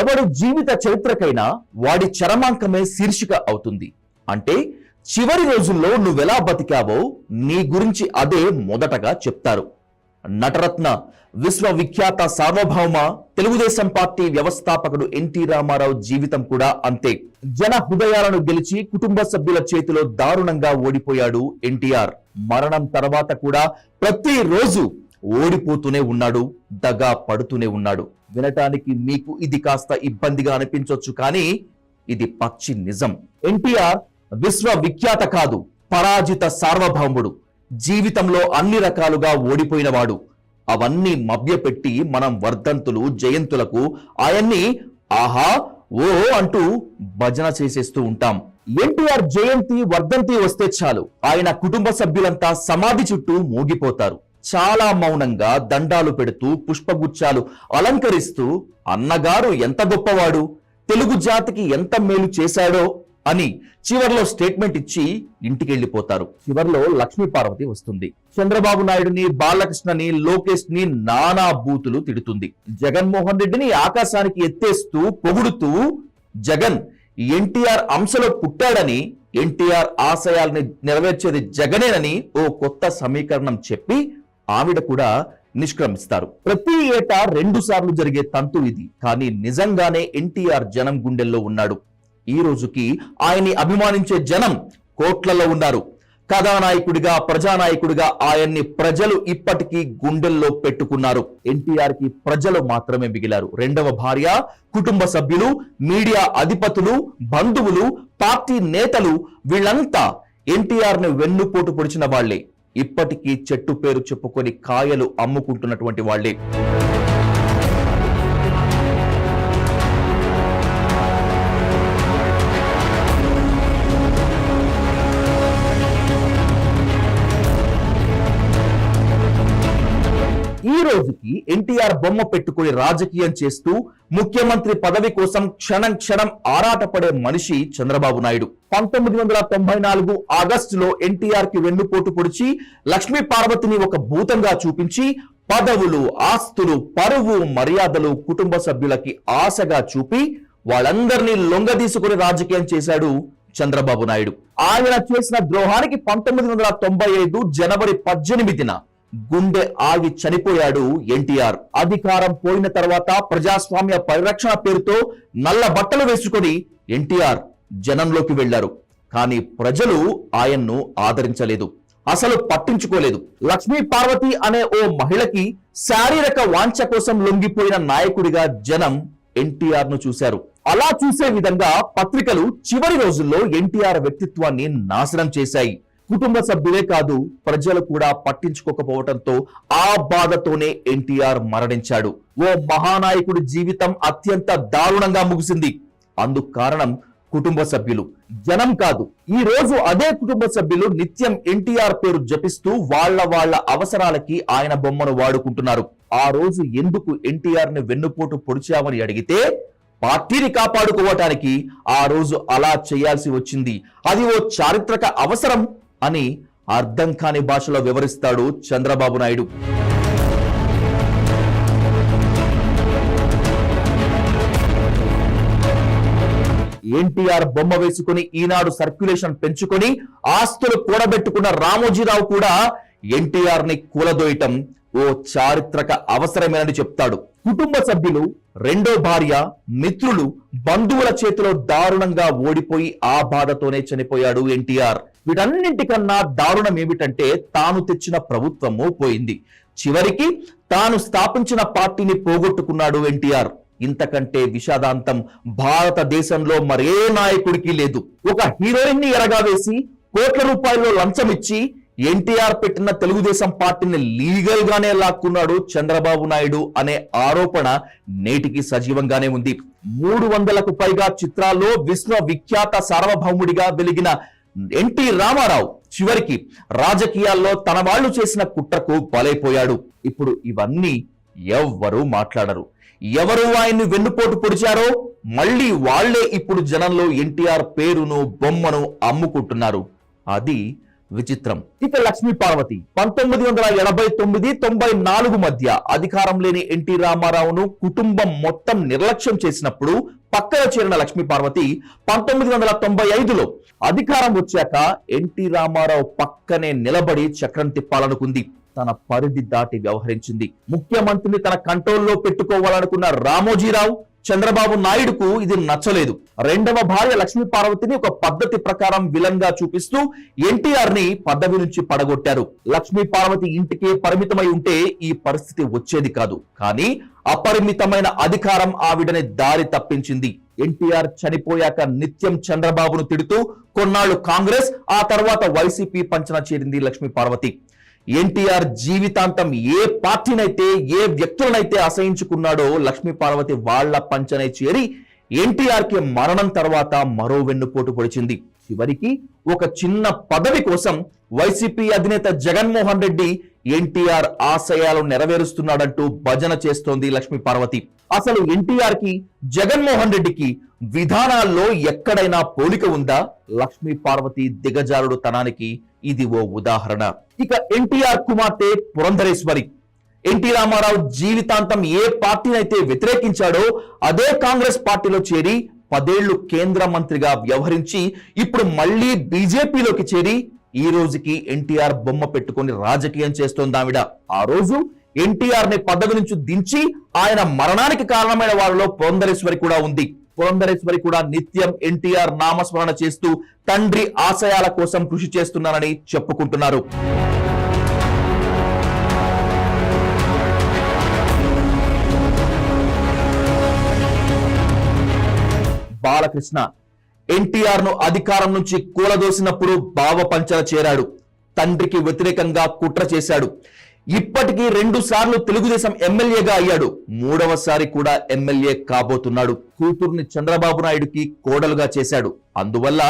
ఎవరి జీవిత చరిత్రకైనా వాడి చరమాంకమే శీర్షిక అవుతుంది. అంటే చివరి రోజుల్లో నువ్వెలా బతికావో నీ గురించి అదే మొదటగా చెప్తారు. నటరత్న, విశ్వవిఖ్యాత సార్వభౌమ తెలుగుదేశం పార్టీ వ్యవస్థాపకుడు ఎన్టీ రామారావు జీవితం కూడా అంతే. జన హృదయాలను గెలిచి కుటుంబ సభ్యుల చేతిలో దారుణంగా ఓడిపోయాడు ఎన్టీఆర్. మరణం తర్వాత కూడా ప్రతిరోజు ఓడిపోతూనే ఉన్నాడు, దగా పడుతూనే ఉన్నాడు. వినటానికి మీకు ఇది కాస్త ఇబ్బందిగా అనిపించవచ్చు, కానీ ఇది పచ్చి నిజం. ఎన్టీఆర్ విశ్వవిఖ్యాత కాదు, పరాజిత సార్వభౌముడు. జీవితంలో అన్ని రకాలుగా ఓడిపోయినవాడు. అవన్నీ మభ్యపెట్టి మనం వర్ధంతులు, జయంతులకు ఆయన్ని ఆహా ఓ అంటూ భజన చేసేస్తూ ఉంటాం. ఎన్టీఆర్ జయంతి, వర్ధంతి వస్తే చాలు ఆయన కుటుంబ సభ్యులంతా సమాధి చుట్టూ మూగిపోతారు. చాలా మౌనంగా దండాలు పెడుతూ, పుష్పగుచ్చాలు అలంకరిస్తూ అన్నగారు ఎంత గొప్పవాడు, తెలుగు జాతికి ఎంత మేలు చేశాడో అని చివర్లో స్టేట్మెంట్ ఇచ్చి ఇంటికి వెళ్ళిపోతారు. చివర్లో లక్ష్మీ పార్వతి వస్తుంది. చంద్రబాబు నాయుడుని, బాలకృష్ణని, లోకేష్ ని నానా బూతులు తిడుతుంది. జగన్మోహన్ రెడ్డిని ఆకాశానికి ఎత్తేస్తూ పొగుడుతూ జగన్ ఎన్టీఆర్ అంశలో పుట్టాడని, ఎన్టీఆర్ ఆశయాల్ని నెరవేర్చేది జగనేనని ఓ కొత్త సమీకరణం చెప్పి ఆవిడ కూడా నిష్క్రమిస్తారు. ప్రతి ఏటా 2 సార్లు జరిగే తంతు ఇది. కానీ నిజంగానే ఎన్టీఆర్ జనం గుండెల్లో ఉన్నాడు. ఈ రోజుకి ఆయన్ని అభిమానించే జనం కోట్లలో ఉన్నారు. కథానాయకుడిగా, ప్రజానాయకుడిగా ఆయన్ని ప్రజలు ఇప్పటికీ గుండెల్లో పెట్టుకున్నారు. ఎన్టీఆర్ కి ప్రజలు మాత్రమే మిగిలారు. రెండవ భార్య, కుటుంబ సభ్యులు, మీడియా అధిపతులు, బంధువులు, పార్టీ నేతలు వీళ్ళంతా ఎన్టీఆర్ ని వెన్నుపోటు పొడిచిన వాళ్లే. ఇప్పటికీ చెట్టు పేరు చెప్పుకొని కాయలు అమ్ముకుంటున్నటువంటి వాళ్లే. ఈ రోజుకి ఎన్టీఆర్ బొమ్మ పెట్టుకుని రాజకీయం చేస్తూ ముఖ్యమంత్రి పదవి కోసం క్షణం క్షణం ఆరాటపడే మనిషి చంద్రబాబు నాయుడు. 1994 ఆగస్టులో ఎన్టీఆర్ కి వెన్నుపోటు పొడిచి లక్ష్మీ పార్వతిని ఒక భూతంగా చూపించి పదవులు, ఆస్తులు, పరువు, మర్యాదలు కుటుంబ సభ్యులకి ఆశగా చూపి వాళ్ళందరినీ లొంగదీసుకుని రాజకీయం చేశాడు చంద్రబాబు నాయుడు. ఆయన చేసిన ద్రోహానికి 1995 జనవరి 18న గుండె ఆగి చనిపోయాడు ఎన్టీఆర్. అధికారం పోయిన తర్వాత ప్రజాస్వామ్య పరిరక్షణ పేరుతో నల్ల బట్టలు వేసుకొని ఎన్టీఆర్ జనంలోకి వెళ్లారు. కానీ ప్రజలు ఆయన్ను ఆదరించలేదు, అసలు పట్టించుకోలేదు. లక్ష్మీ పార్వతి అనే ఓ మహిళకి శారీరక వాంఛ కోసం లొంగిపోయిన నాయకుడిగా జనం ఎన్టీఆర్ ను చూశారు. అలా చూసే విధంగా పత్రికలు చివరి రోజుల్లో ఎన్టీఆర్ వ్యక్తిత్వాన్ని నాశనం చేశాయి. కుటుంబ సభ్యులే కాదు, ప్రజలు కూడా పట్టించుకోకపోవడంతో ఆ బాధతోనే ఎన్టీఆర్ మరణించాడు. ఓ మహానాయకుడి జీవితం అత్యంత దారుణంగా ముగిసింది. అందుకు కారణం కుటుంబ సభ్యులు, జనం కాదు. ఈ రోజు అదే కుటుంబ సభ్యులు నిత్యం ఎన్టీఆర్ పేరు జపిస్తూ వాళ్ళ అవసరాలకి ఆయన బొమ్మను వాడుకుంటున్నారు. ఆ రోజు ఎందుకు ఎన్టీఆర్ ని వెన్నుపోటు పొడిచామని అడిగితే పార్టీని కాపాడుకోవటానికి ఆ రోజు అలా చేయాల్సి వచ్చింది, అది ఓ చారిత్రక అవసరం అని అర్థం కాని భాషలో వివరిస్తాడు చంద్రబాబు నాయుడు. ఎన్టీఆర్ బొమ్మ వేసుకుని ఈనాడు సర్క్యులేషన్ పెంచుకొని ఆస్తులు కూడబెట్టుకున్న రామోజీరావు కూడా ఎన్టీఆర్ ని కూలదోయటం ఓ చారిత్రక అవసరమేనని చెప్తాడు. కుటుంబ సభ్యులు, రెండో భార్య, మిత్రులు, బంధువుల చేతిలో దారుణంగా ఓడిపోయి ఆ బాధతోనే చనిపోయాడు ఎన్టీఆర్. వీటన్నింటికన్నా దారుణం ఏమిటంటే తాను తెచ్చిన ప్రభుత్వము పోయింది. చివరికి తాను స్థాపించిన పార్టీని పోగొట్టుకున్నాడు ఎన్టీఆర్. ఇంతకంటే విషాదాంతం భారతదేశంలో మరే నాయకుడికి లేదు. ఒక హీరోయిన్ ని ఎరగా వేసి కోట్ల రూపాయల్లో లంచం ఇచ్చి ఎన్టీఆర్ పెట్టిన తెలుగుదేశం పార్టీని లీగల్ గానే లాక్కున్నాడు చంద్రబాబు నాయుడు అనే ఆరోపణ నేటికి సజీవంగానే ఉంది. 300కు పైగా చిత్రాల్లో విశ్వవిఖ్యాత సార్వభౌముడిగా వెలిగిన ఎన్టీ రామారావు చివరికి రాజకీయాల్లో తన వాళ్ళు చేసిన కుట్రకు బలైపోయాడు. ఇప్పుడు ఇవన్నీ ఎవ్వరూ మాట్లాడరు. ఎవరు ఆయన్ని వెన్నుపోటు పొడిచారో మళ్ళీ వాళ్లే ఇప్పుడు జనంలో ఎన్టీఆర్ పేరును, బొమ్మను అమ్ముకుంటున్నారు. అది విచిత్రం. ఇక లక్ష్మీ పార్వతి 1989-94 మధ్య అధికారం లేని ఎన్టీ రామారావును కుటుంబం మొత్తం నిర్లక్ష్యం చేసినప్పుడు పక్కన చేరిన లక్ష్మీ పార్వతి 1995లో అధికారం వచ్చాక ఎన్టీ రామారావు పక్కనే నిలబడి చక్రం తిప్పాలనుకుంది. తన పరిధి దాటి వ్యవహరించింది. ముఖ్యమంత్రిని తన కంట్రోల్లో పెట్టుకోవాలనుకున్న రామోజీరావు, చంద్రబాబు నాయుడుకు ఇది నచ్చలేదు. రెండవ భార్య లక్ష్మీ పార్వతిని ఒక పద్ధతి ప్రకారం విలన్ గా చూపిస్తూ ఎన్టీఆర్ ని పదవి నుంచి పడగొట్టారు. లక్ష్మీ పార్వతి ఇంటికే పరిమితమై ఉంటే ఈ పరిస్థితి వచ్చేది కాదు. కానీ అపరిమితమైన అధికారం ఆవిడని దారి తప్పించింది. ఎన్టీఆర్ చనిపోయాక నిత్యం చంద్రబాబును తిడుతూ కొన్నాళ్లు కాంగ్రెస్, ఆ తర్వాత వైసీపీ పంచన చేరింది లక్ష్మీ పార్వతి. ఎన్టీఆర్ జీవితాంతం ఏ పార్టీనైతే, ఏ వ్యక్తులనైతే అసహించుకున్నాడో లక్ష్మీ పార్వతి వాళ్ల పంచనే చేరి ఎన్టీఆర్ కి మరణం తర్వాత మరో వెన్నుపోటు పొడిచింది. చివరికి ఒక చిన్న పదవి కోసం వైసీపీ అధినేత జగన్మోహన్ రెడ్డి ఎన్టీఆర్ ఆశయాలు నెరవేరుస్తున్నాడంటూ భజన చేస్తోంది లక్ష్మీ పార్వతి. అసలు ఎన్టీఆర్ కి, జగన్మోహన్ రెడ్డికి విధానాల్లో ఎక్కడైనా పోలిక ఉందా? లక్ష్మీ పార్వతి దిగజారుడు తనానికి ఇది ఓ ఉదాహరణ. ఇక ఎన్టీఆర్ కుమార్తె పురంధరేశ్వరి. ఎన్టీ రామారావు జీవితాంతం ఏ పార్టీనైతే వ్యతిరేకించాడో అదే కాంగ్రెస్ పార్టీలో చేరి 10 ఏళ్లు కేంద్ర మంత్రిగా వ్యవహరించి ఇప్పుడు మళ్లీ బీజేపీలోకి చేరి ఈ రోజుకి ఎన్టీఆర్ బొమ్మ పెట్టుకొని రాజకీయం చేస్తోంది ఆవిడ. ఆ రోజు ఎన్టీఆర్ ని పదవి నుంచి దించి ఆయన మరణానికి కారణమైన వారిలో పురంధరేశ్వరి కూడా ఉంది. పురంధరేశ్వరి కూడా నిత్యం ఎన్టీఆర్ నామస్మరణ చేస్తూ తండ్రి ఆశయాల కోసం కృషి చేస్తున్నారని చెప్పుకుంటున్నారు. బాలకృష్ణ ఎన్టీఆర్ ను అధికారం నుంచి కూలదోసినప్పుడు బావ పంచన చేరాడు. తండ్రికి వ్యతిరేకంగా కుట్ర చేశాడు. ఇప్పటికీ 2 సార్లు తెలుగుదేశం ఎమ్మెల్యేగా అయ్యాడు. 3వసారి కూడా ఎమ్మెల్యే కాబోతున్నాడు. కూతుర్ని చంద్రబాబు నాయుడుకి కోడలుగా చేశాడు. అందువల్ల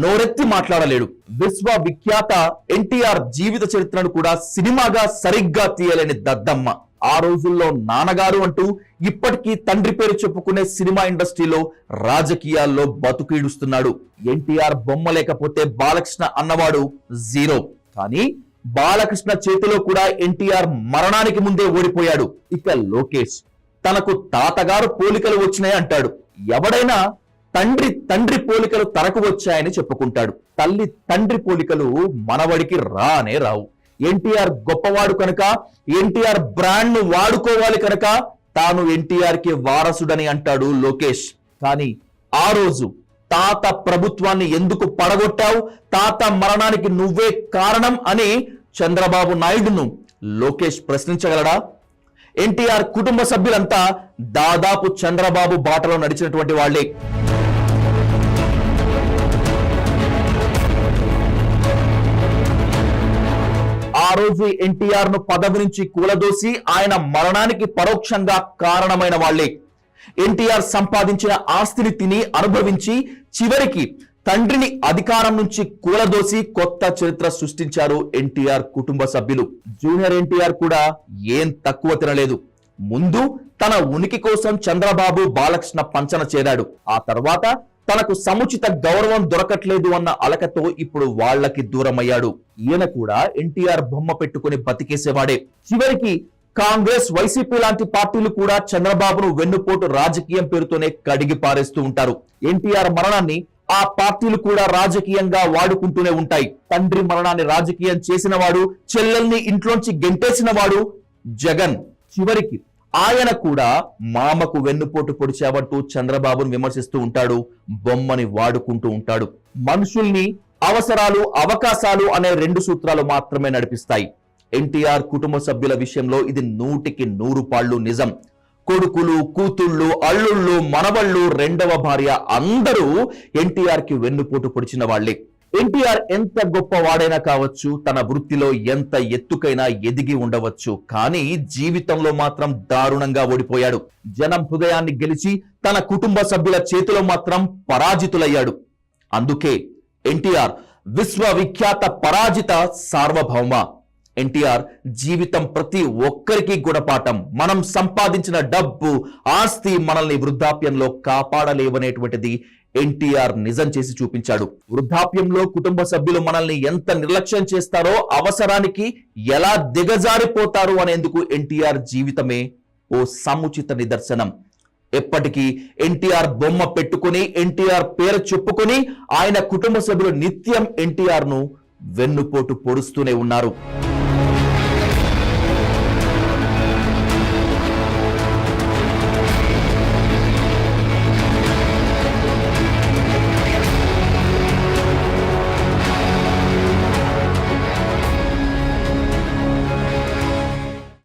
నోరెత్తి మాట్లాడలేడు. విశ్వవిఖ్యాత ఎన్టీఆర్ జీవిత చరిత్రను కూడా సినిమాగా సరిగ్గా తీయలేని దద్దమ్మ. ఆ రోజుల్లో నాన్నగారు అంటూ ఇప్పటికీ తండ్రి పేరు చెప్పుకునే సినిమా ఇండస్ట్రీలో, రాజకీయాల్లో బతుకీడుస్తున్నాడు. ఎన్టీఆర్ బొమ్మ లేకపోతే బాలకృష్ణ అన్నవాడు జీరో. కానీ బాలకృష్ణ చేతిలో కూడా ఎన్టీఆర్ మరణానికి ముందే ఓడిపోయాడు. ఇక లోకేష్ తనకు తాతగారు పోలికలు వచ్చినాయి అంటాడు. ఎవడైనా తండ్రి పోలికలు తనకు వచ్చాయని చెప్పుకుంటాడు. తల్లి తండ్రి పోలికలు మనవడికి రానే రావు. ఎన్టీఆర్ గొప్పవాడు కనుక, ఎన్టీఆర్ బ్రాండ్ ను వాడుకోవాలి కనుక తాను ఎన్టీఆర్ కి వారసుడని అంటాడు లోకేష్. కానీ ఆ రోజు తాత ప్రభుత్వాన్ని ఎందుకు పడగొట్టావు, తాత మరణానికి నువ్వే కారణం అని చంద్రబాబు నాయుడును లోకేష్ ప్రశ్నించగలడా? ఎన్టీఆర్ కుటుంబ సభ్యులంతా దాదాపు చంద్రబాబు బాటలో నడిచినటువంటి వాళ్లే. ఆ రోజు ఎన్టీఆర్ ను పదవి నుంచి కూలదోసి ఆయన మరణానికి పరోక్షంగా కారణమైన వాళ్లే. ఎన్టీఆర్ సంపాదించిన ఆస్తిని తిని అనుభవించి చివరికి తండ్రిని అధికారం నుంచి కూలదోసి కొత్త చరిత్ర సృష్టించారు ఎన్టీఆర్ కుటుంబ సభ్యులు. జూనియర్ ఎన్టీఆర్ కూడా ఏం తక్కువ తినలేదు. ముందు తన ఉనికి కోసం చంద్రబాబు, బాలకృష్ణ పంచన చేరాడు. ఆ తర్వాత తనకు సముచిత గౌరవం దొరకట్లేదు అన్న అలకతో ఇప్పుడు వాళ్లకి దూరమయ్యాడు. ఈయన కూడా ఎన్టీఆర్ బొమ్మ పెట్టుకుని బతికేసేవాడే. చివరికి కాంగ్రెస్, వైసీపీ లాంటి పార్టీలు కూడా చంద్రబాబును వెన్నుపోటు రాజకీయం పేరుతోనే కడిగి పారేస్తూ ఉంటారు. ఎన్టీఆర్ మరణాన్ని ఆ పార్టీలు కూడా రాజకీయంగా వాడుకుంటూనే ఉంటాయి. తండ్రి మరణాన్ని రాజకీయం చేసిన వాడు, చెల్లెల్ని ఇంట్లోంచి గెంటేసిన వాడు జగన్. చివరికి ఆయన కూడా మామకు వెన్నుపోటు పొడిచావంటూ చంద్రబాబును విమర్శిస్తూ ఉంటాడు. బొమ్మని వాడుకుంటూ ఉంటాడు. మనుషుల్ని అవసరాలు, అవకాశాలు అనే 2 సూత్రాలు మాత్రమే నడిపిస్తాయి. ఎన్టీఆర్ కుటుంబ సభ్యుల విషయంలో ఇది 100కి 100 పాళ్ళు నిజం. కొడుకులు, కూతుళ్ళు, అల్లుళ్ళు, మనవళ్ళు, రెండవ భార్య అందరూ ఎన్టీఆర్ కి వెన్నుపోటు పొడిచిన వాళ్లే. ఎన్టీఆర్ ఎంత గొప్ప వాడైనా కావచ్చు, తన వృత్తిలో ఎంత ఎత్తుకైనా ఎదిగి ఉండవచ్చు, కానీ జీవితంలో మాత్రం దారుణంగా ఓడిపోయాడు. జనం హృదయాన్ని గెలిచి తన కుటుంబ సభ్యుల చేతిలో మాత్రం పరాజితులయ్యాడు. అందుకే ఎన్టీఆర్ విశ్వవిఖ్యాత పరాజిత సార్వభౌమ. ఎన్టీఆర్ జీవితం ప్రతి ఒక్కరికి గుణపాఠం. మనం సంపాదించిన డబ్బు, ఆస్తి మనల్ని వృద్ధాప్యంలో కాపాడలేవనేటువంటిది ఎన్టీఆర్ నిజం చేసి చూపించాడు. వృద్ధాప్యంలో కుటుంబ సభ్యులు మనల్ని ఎంత నిర్లక్ష్యం చేస్తారో, అవసరానికి ఎలా దిగజారిపోతారు అనేందుకు ఎన్టీఆర్ జీవితమే ఓ సముచిత నిదర్శనం. ఎప్పటికీ ఎన్టీఆర్ బొమ్మ పెట్టుకుని, ఎన్టీఆర్ పేరు చెప్పుకొని ఆయన కుటుంబ సభ్యులు నిత్యం ఎన్టీఆర్ ను వెన్నుపోటు పొడుస్తూనే ఉన్నారు.